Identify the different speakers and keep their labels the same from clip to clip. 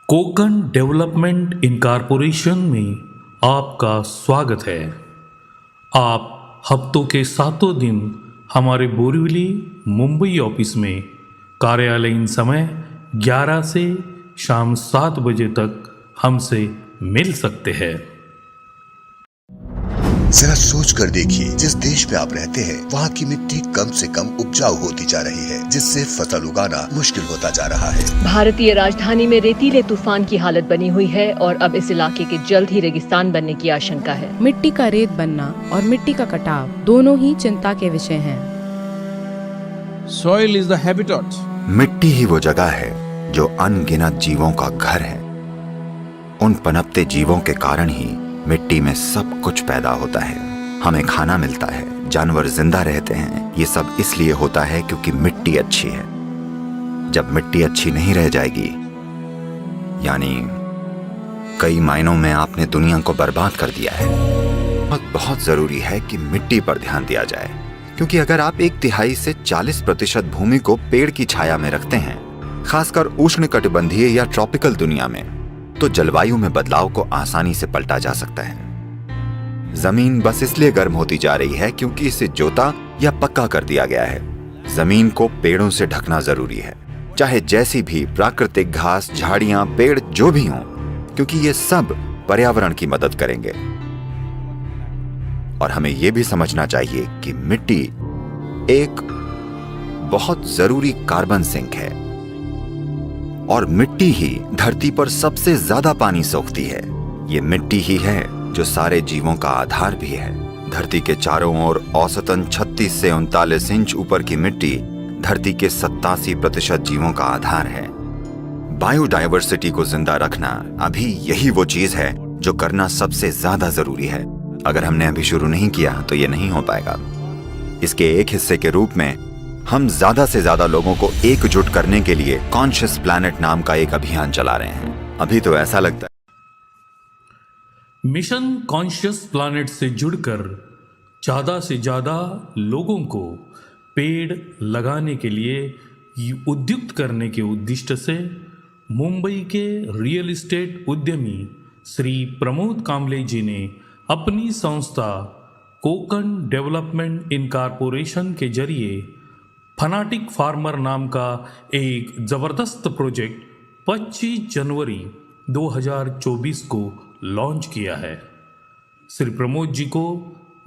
Speaker 1: Konkan development incorporation में आपका स्वागत है। आप हफ्तों के सातों दिन हमारे बोरीवली मुंबई ऑफिस में कार्यालयीन समय 11 से शाम 7 बजे तक हमसे मिल सकते हैं।
Speaker 2: जरा सोच कर देखिए, जिस देश में आप रहते हैं वहाँ की मिट्टी कम से कम उपजाऊ होती जा रही है, जिससे फसल उगाना मुश्किल होता जा रहा है।
Speaker 3: भारतीय राजधानी में रेतीले तूफान की हालत बनी हुई है और अब इस इलाके के जल्द ही रेगिस्तान बनने की आशंका है।
Speaker 4: मिट्टी का रेत बनना और मिट्टी का कटाव दोनों ही चिंता के विषय हैं।
Speaker 5: Soil is the habitat.
Speaker 6: मिट्टी ही वो जगह है जो अनगिनत जीवों का घर है। उन पनपते जीवों के कारण ही मिट्टी में सब कुछ पैदा होता है। हमें खाना मिलता है, जानवर जिंदा रहते हैं। ये सब इसलिए होता है क्योंकि मिट्टी अच्छी है। जब मिट्टी अच्छी नहीं रह जाएगी, यानी कई मायनों में आपने दुनिया को बर्बाद कर दिया है। बहुत जरूरी है कि मिट्टी पर ध्यान दिया जाए, क्योंकि अगर आप 1/3 से 40% भूमि को पेड़ की छाया में रखते हैं, खासकर उष्णकटिबंधीय या ट्रॉपिकल दुनिया में, तो जलवायु में बदलाव को आसानी से पलटा जा सकता है। जमीन बस इसलिए गर्म होती जा रही है क्योंकि इसे जोता या पक्का कर दिया गया है। जमीन को पेड़ों से ढकना जरूरी है, चाहे जैसी भी प्राकृतिक घास, झाड़ियां, पेड़ जो भी हों, क्योंकि ये सब पर्यावरण की मदद करेंगे। और हमें यह भी समझना चाहिए कि मिट्टी एक बहुत जरूरी कार्बन सिंक है, और मिट्टी ही धरती पर सबसे ज्यादा पानी सोखती है। ये मिट्टी ही है जो सारे जीवों का आधार भी है। धरती के चारों ओर औसतन 36 से 39 इंच ऊपर की मिट्टी धरती के 87% जीवों का आधार है। बायोडायवर्सिटी को जिंदा रखना अभी यही वो चीज है जो करना सबसे ज्यादा जरूरी है। अगर हमने अभी शुरू नहीं किया तो ये नहीं हो पाएगा। इसके एक हिस्से के रूप में हम ज्यादा से ज्यादा लोगों को एकजुट करने के लिए कॉन्शियस प्लैनेट नाम का एक अभियान चला रहे हैं। अभी तो ऐसा लगता है
Speaker 1: मिशन कॉन्शियस प्लैनेट से जुड़कर ज़्यादा से ज़्यादा लोगों को पेड़ लगाने के लिए उद्युक्त करने के उद्देश्य से मुंबई के रियल एस्टेट उद्यमी श्री प्रमोद कांबले जी ने अपनी संस्था कोकण डेवलपमेंट इनकॉर्पोरेशन के जरिए फनाटिक फार्मर नाम का एक ज़बरदस्त प्रोजेक्ट 25 जनवरी 2024 को लॉन्च किया है। श्री प्रमोद जी को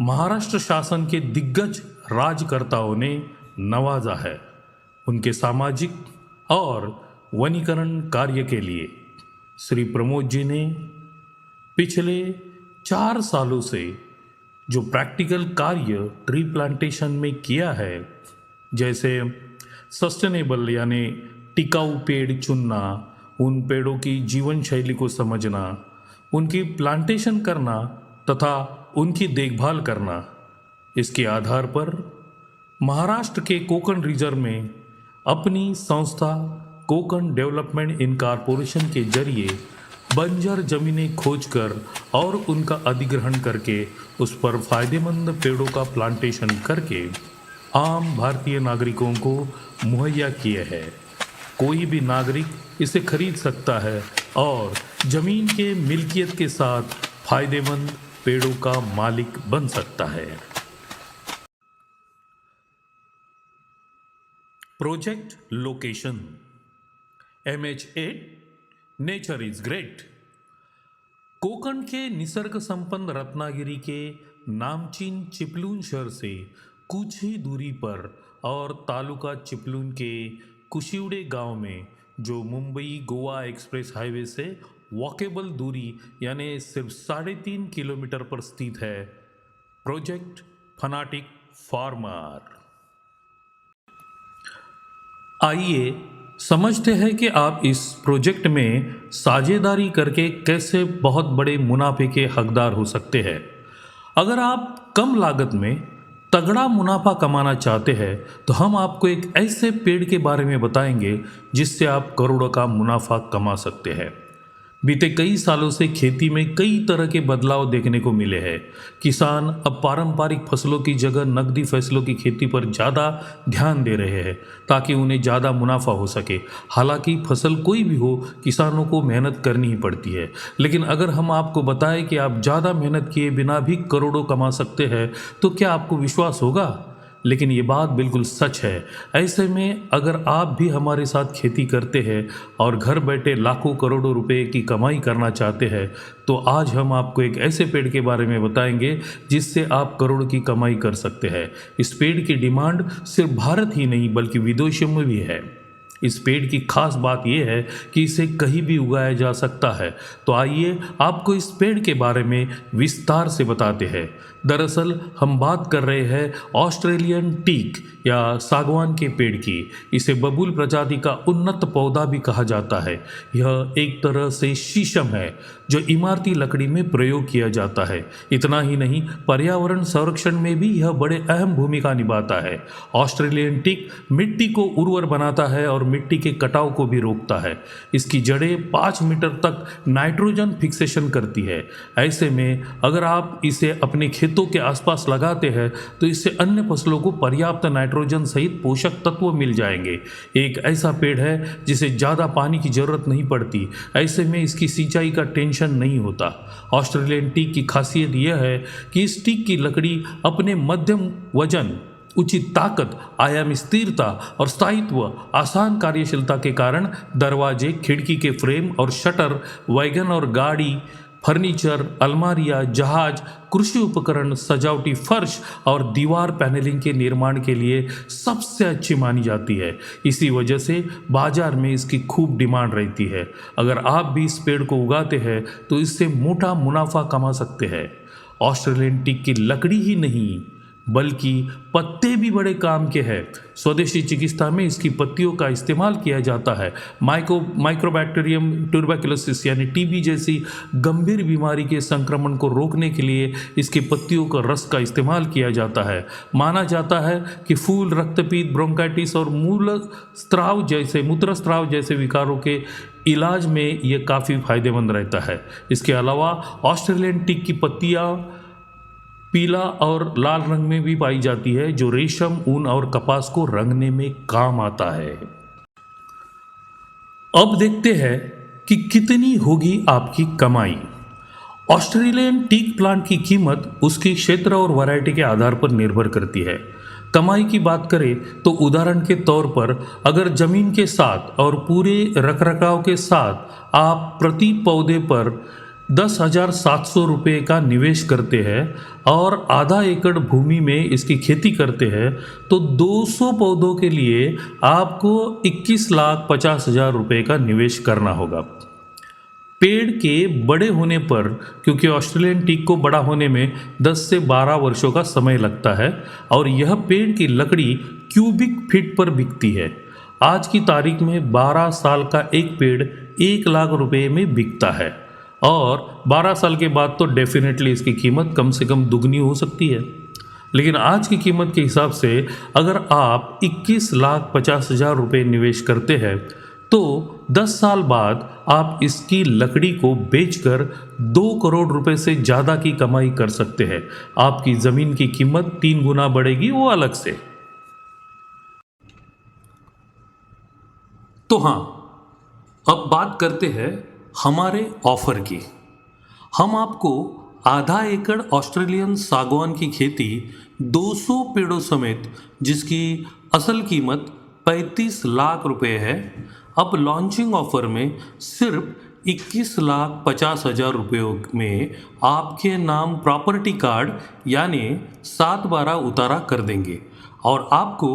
Speaker 1: महाराष्ट्र शासन के दिग्गज राजकर्ताओं ने नवाजा है उनके सामाजिक और वनीकरण कार्य के लिए। श्री प्रमोद जी ने पिछले 4 सालों से जो प्रैक्टिकल कार्य ट्री प्लांटेशन में किया है, जैसे सस्टेनेबल यानी टिकाऊ पेड़ चुनना, उन पेड़ों की जीवन शैली को समझना, उनकी प्लांटेशन करना तथा उनकी देखभाल करना, इसके आधार पर महाराष्ट्र के कोकण रीजन में अपनी संस्था कोकण डेवलपमेंट इनकॉर्पोरेशन के जरिए बंजर जमीनें खोजकर और उनका अधिग्रहण करके उस पर फायदेमंद पेड़ों का प्लांटेशन करके आम भारतीय नागरिकों को मुहैया किए है। कोई भी नागरिक इसे खरीद सकता है और जमीन के मिल्कियत के साथ फायदेमंद पेड़ों का मालिक बन सकता है। Project location MH8 nature is great. Konkan के निसर्ग संपन्न रत्नागिरी के नामचीन चिपलून शहर से कुछ ही दूरी पर और तालुका चिपलून के कुशिवड़े गांव में, जो मुंबई गोवा एक्सप्रेस हाईवे से वॉकेबल दूरी यानी सिर्फ 3.5 किलोमीटर पर स्थित है प्रोजेक्ट फनाटिक फार्मर। आइए समझते हैं कि आप इस प्रोजेक्ट में साझेदारी करके कैसे बहुत बड़े मुनाफे के हकदार हो सकते हैं। अगर आप कम लागत में तगड़ा मुनाफा कमाना चाहते हैं तो हम आपको एक ऐसे पेड़ के बारे में बताएंगे जिससे आप करोड़ों का मुनाफा कमा सकते हैं। बीते कई सालों से खेती में कई तरह के बदलाव देखने को मिले हैं। किसान अब पारंपरिक फसलों की जगह नकदी फसलों की खेती पर ज़्यादा ध्यान दे रहे हैं ताकि उन्हें ज़्यादा मुनाफा हो सके। हालांकि फसल कोई भी हो, किसानों को मेहनत करनी ही पड़ती है। लेकिन अगर हम आपको बताएं कि आप ज़्यादा मेहनत किए बिना भी करोड़ों कमा सकते हैं तो क्या आपको विश्वास होगा? लेकिन ये बात बिल्कुल सच है। ऐसे में अगर आप भी हमारे साथ खेती करते हैं और घर बैठे लाखों करोड़ों रुपए की कमाई करना चाहते हैं तो आज हम आपको एक ऐसे पेड़ के बारे में बताएंगे जिससे आप करोड़ की कमाई कर सकते हैं। इस पेड़ की डिमांड सिर्फ भारत ही नहीं बल्कि विदेशों में भी है। इस पेड़ की खास बात यह है कि इसे कहीं भी उगाया जा सकता है। तो आइए आपको इस पेड़ के बारे में विस्तार से बताते हैं। दरअसल हम बात कर रहे हैं ऑस्ट्रेलियन टीक या सागवान के पेड़ की। इसे बबूल प्रजाति का उन्नत पौधा भी कहा जाता है। यह एक तरह से शीशम है जो इमारती लकड़ी में प्रयोग किया जाता है। इतना ही नहीं, पर्यावरण संरक्षण में भी यह बड़े अहम भूमिका निभाता है। ऑस्ट्रेलियन टीक मिट्टी को उर्वर बनाता है और मिट्टी के कटाव को भी रोकता है। इसकी जड़ें 5 मीटर तक नाइट्रोजन फिक्सेशन करती है। ऐसे में अगर आप इसे अपने खेतों के आसपास लगाते हैं तो इससे अन्य फसलों को पर्याप्त नाइट्रोजन सहित पोषक तत्व मिल जाएंगे। एक ऐसा पेड़ है जिसे ज़्यादा पानी की जरूरत नहीं पड़ती। ऐसे में इसकी सिंचाई का टेंशन नहीं होता। ऑस्ट्रेलियन टीक की खासियत यह है कि इस टीक की लकड़ी अपने मध्यम वजन, उचित ताकत, आयामी स्थिरता और स्थायित्व, आसान कार्यशीलता के कारण दरवाजे, खिड़की के फ्रेम और शटर, वैगन और गाड़ी, फर्नीचर, अलमारियाँ, जहाज, कृषि उपकरण, सजावटी फर्श और दीवार पैनलिंग के निर्माण के लिए सबसे अच्छी मानी जाती है। इसी वजह से बाजार में इसकी खूब डिमांड रहती है। अगर आप भी इस पेड़ को उगाते हैं तो इससे मोटा मुनाफा कमा सकते हैं। ऑस्ट्रेलियन टीक की लकड़ी ही नहीं बल्कि पत्ते भी बड़े काम के हैं। स्वदेशी चिकित्सा में इसकी पत्तियों का इस्तेमाल किया जाता है। माइक्रोबैक्टीरियम ट्यूबरकुलोसिस यानी टीबी जैसी गंभीर बीमारी के संक्रमण को रोकने के लिए इसके पत्तियों का रस का इस्तेमाल किया जाता है। माना जाता है कि फूल रक्तपीत, ब्रोंकाइटिस और मूत्रस्राव जैसे विकारों के इलाज में ये काफ़ी फायदेमंद रहता है। इसके अलावा ऑस्ट्रेलियन टीक की पत्तियाँ पीला और लाल रंग में भी पाई जाती है जो रेशम, ऊन और कपास को रंगने में काम आता है। अब देखते हैं कि कितनी होगी आपकी कमाई। ऑस्ट्रेलियन टीक प्लांट की कीमत उसके क्षेत्र और वैरायटी के आधार पर निर्भर करती है। कमाई की बात करें तो उदाहरण के तौर पर अगर जमीन के साथ और पूरे रखरखाव के साथ आप प्रति पौधे पर 10,700 रुपये का निवेश करते हैं और आधा एकड़ भूमि में इसकी खेती करते हैं तो 200 पौधों के लिए आपको 21,50,000 रुपये का निवेश करना होगा। पेड़ के बड़े होने पर, क्योंकि ऑस्ट्रेलियन टीक को बड़ा होने में 10 से 12 वर्षों का समय लगता है और यह पेड़ की लकड़ी क्यूबिक फीट पर बिकती है। आज की तारीख में 12 साल का एक पेड़ 1 लाख रुपये में बिकता है और 12 साल के बाद तो डेफिनेटली इसकी कीमत कम से कम दुगनी हो सकती है। लेकिन आज की कीमत के हिसाब से अगर आप 21,50,000 रुपये निवेश करते हैं तो 10 साल बाद आप इसकी लकड़ी को बेचकर 2 करोड़ रुपए से ज़्यादा की कमाई कर सकते हैं। आपकी ज़मीन की कीमत 3 गुना बढ़ेगी, वो अलग से। तो हाँ, अब बात करते हैं हमारे ऑफर की। हम आपको आधा एकड़ ऑस्ट्रेलियन सागवान की खेती 200 पेड़ों समेत, जिसकी असल कीमत 35 लाख रुपए है, अब लॉन्चिंग ऑफर में सिर्फ 21,50,000 रुपयों में आपके नाम प्रॉपर्टी कार्ड यानी 7/12 उतारा कर देंगे और आपको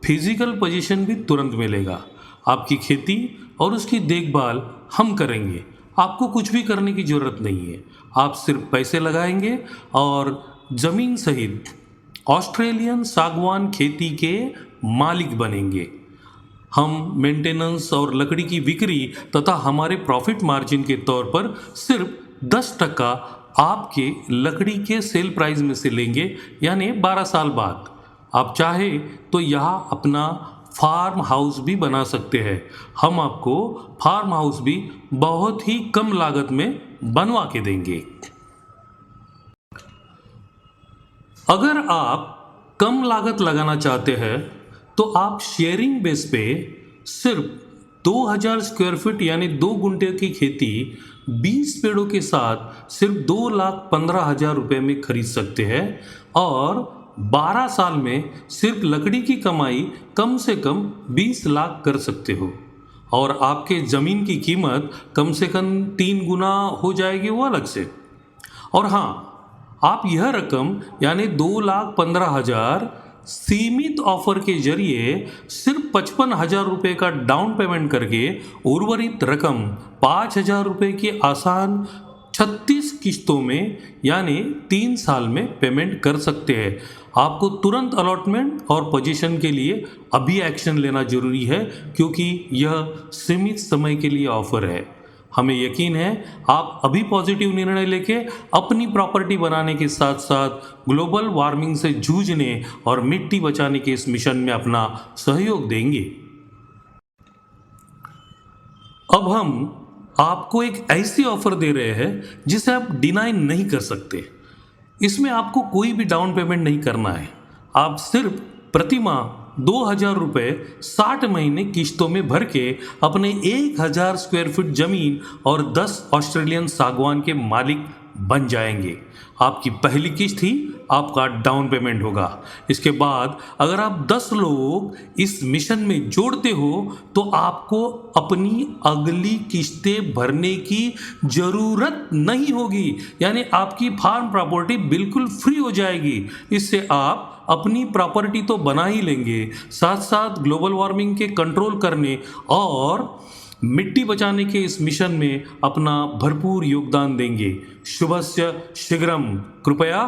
Speaker 1: फिजिकल पोजीशन भी तुरंत मिलेगा। आपकी खेती और उसकी देखभाल हम करेंगे। आपको कुछ भी करने की ज़रूरत नहीं है। आप सिर्फ पैसे लगाएंगे और ज़मीन सहित ऑस्ट्रेलियन सागवान खेती के मालिक बनेंगे। हम मेंटेनेंस और लकड़ी की बिक्री तथा हमारे प्रॉफिट मार्जिन के तौर पर सिर्फ 10% आपके लकड़ी के सेल प्राइस में से लेंगे, यानी 12 साल बाद। आप चाहे तो यहाँ अपना फार्म हाउस भी बना सकते हैं। हम आपको फार्म हाउस भी बहुत ही कम लागत में बनवा के देंगे। अगर आप कम लागत लगाना चाहते हैं तो आप शेयरिंग बेस पे सिर्फ 2000 स्क्वायर फीट यानी 2 गुंठे की खेती 20 पेड़ों के साथ सिर्फ 2,15,000 रुपये में खरीद सकते हैं और 12 साल में सिर्फ लकड़ी की कमाई कम से कम 20 लाख कर सकते हो और आपके ज़मीन की कीमत कम से कम 3 गुना हो जाएगी वो अलग से। और हाँ, आप यह रकम यानी 2,15,000 सीमित ऑफर के जरिए सिर्फ 55,000 रुपये का डाउन पेमेंट करके उर्वरित रकम 5,000 रुपये की आसान 36 किस्तों में यानी 3 साल में पेमेंट कर सकते हैं। आपको तुरंत अलॉटमेंट और पोजीशन के लिए अभी एक्शन लेना जरूरी है क्योंकि यह सीमित समय के लिए ऑफर है। हमें यकीन है आप अभी पॉजिटिव निर्णय लेके अपनी प्रॉपर्टी बनाने के साथ साथ ग्लोबल वार्मिंग से जूझने और मिट्टी बचाने के इस मिशन में अपना सहयोग देंगे। अब हम आपको एक ऐसी ऑफर दे रहे हैं जिसे आप डिनाई नहीं कर सकते। इसमें आपको कोई भी डाउन पेमेंट नहीं करना है। आप सिर्फ प्रति माह 2,000 रुपये 60 महीने किश्तों में भर के अपने 1,000 स्क्वायर फीट जमीन और 10 ऑस्ट्रेलियन सागवान के मालिक बन जाएंगे। आपकी पहली किस्त ही आपका डाउन पेमेंट होगा। इसके बाद अगर आप 10 लोग इस मिशन में जोड़ते हो तो आपको अपनी अगली किस्तें भरने की ज़रूरत नहीं होगी, यानी आपकी फार्म प्रॉपर्टी बिल्कुल फ्री हो जाएगी। इससे आप अपनी प्रॉपर्टी तो बना ही लेंगे, साथ साथ ग्लोबल वार्मिंग के कंट्रोल करने और मिट्टी बचाने के इस मिशन में अपना भरपूर योगदान देंगे। शुभस्य शीघ्रम, कृपया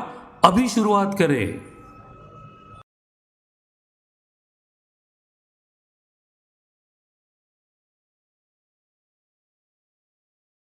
Speaker 1: अभी शुरुआत करें।